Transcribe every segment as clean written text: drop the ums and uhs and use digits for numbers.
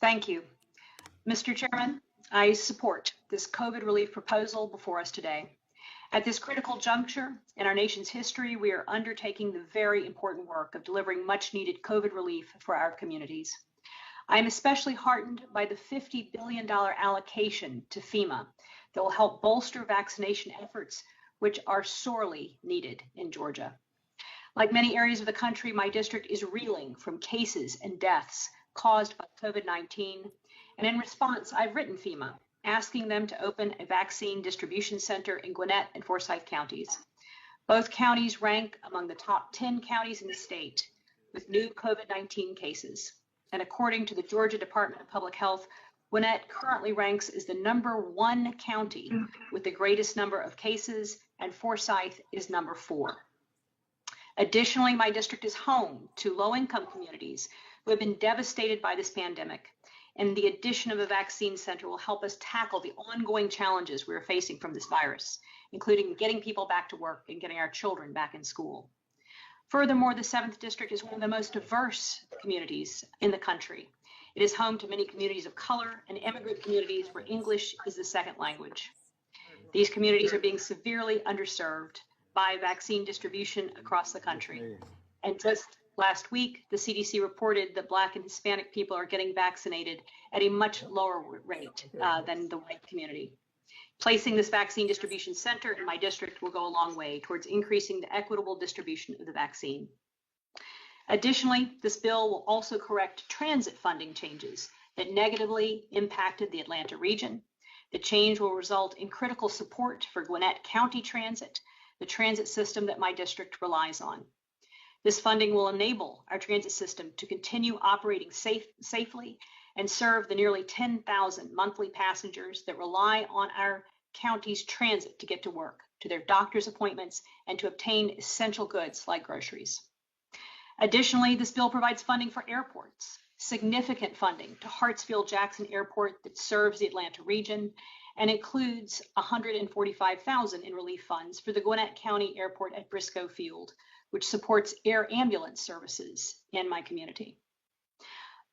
Thank you. Mr. Chairman, I support this COVID relief proposal before us today. At this critical juncture in our nation's history, we are undertaking the very important work of delivering much needed COVID relief for our communities. I am especially heartened by the $50 billion allocation to FEMA that will help bolster vaccination efforts, which are sorely needed in Georgia. Like many areas of the country, my district is reeling from cases and deaths caused by COVID-19. And in response, I've written FEMA, asking them to open a vaccine distribution center in Gwinnett and Forsyth counties. Both counties rank among the top 10 counties in the state with new COVID-19 cases. And according to the Georgia Department of Public Health, Gwinnett currently ranks as the #1 county with the greatest number of cases, and Forsyth is #4. Additionally, my district is home to low-income communities who have been devastated by this pandemic, and the addition of a vaccine center will help us tackle the ongoing challenges we are facing from this virus, including getting people back to work and getting our children back in school. Furthermore, the 7th District is one of the most diverse communities in the country. It is home to many communities of color and immigrant communities where English is the second language. These communities are being severely underserved by vaccine distribution across the country. And just last week, the CDC reported that Black and Hispanic people are getting vaccinated at a much lower rate than the white community. Placing this vaccine distribution center in my district will go a long way towards increasing the equitable distribution of the vaccine. Additionally, this bill will also correct transit funding changes that negatively impacted the Atlanta region. The change will result in critical support for Gwinnett County Transit, the transit system that my district relies on. This funding will enable our transit system to continue operating safely and serve the nearly 10,000 monthly passengers that rely on our county's transit to get to work, to their doctor's appointments, and to obtain essential goods like groceries. Additionally, this bill provides funding for airports, significant funding to Hartsfield-Jackson Airport that serves the Atlanta region, and includes $145,000 in relief funds for the Gwinnett County Airport at Briscoe Field, which supports air ambulance services in my community.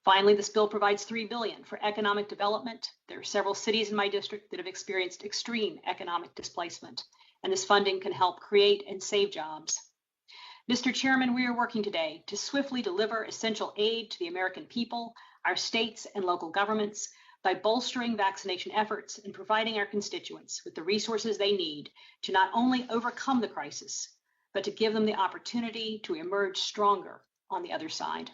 Finally, this bill provides $3 billion for economic development. There are several cities in my district that have experienced extreme economic displacement, and this funding can help create and save jobs. Mr. Chairman, we are working today to swiftly deliver essential aid to the American people, our states and local governments, by bolstering vaccination efforts and providing our constituents with the resources they need to not only overcome the crisis, but to give them the opportunity to emerge stronger on the other side.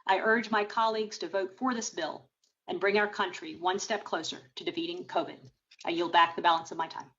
I urge my colleagues to vote for this bill and bring our country one step closer to defeating COVID. I yield back the balance of my time.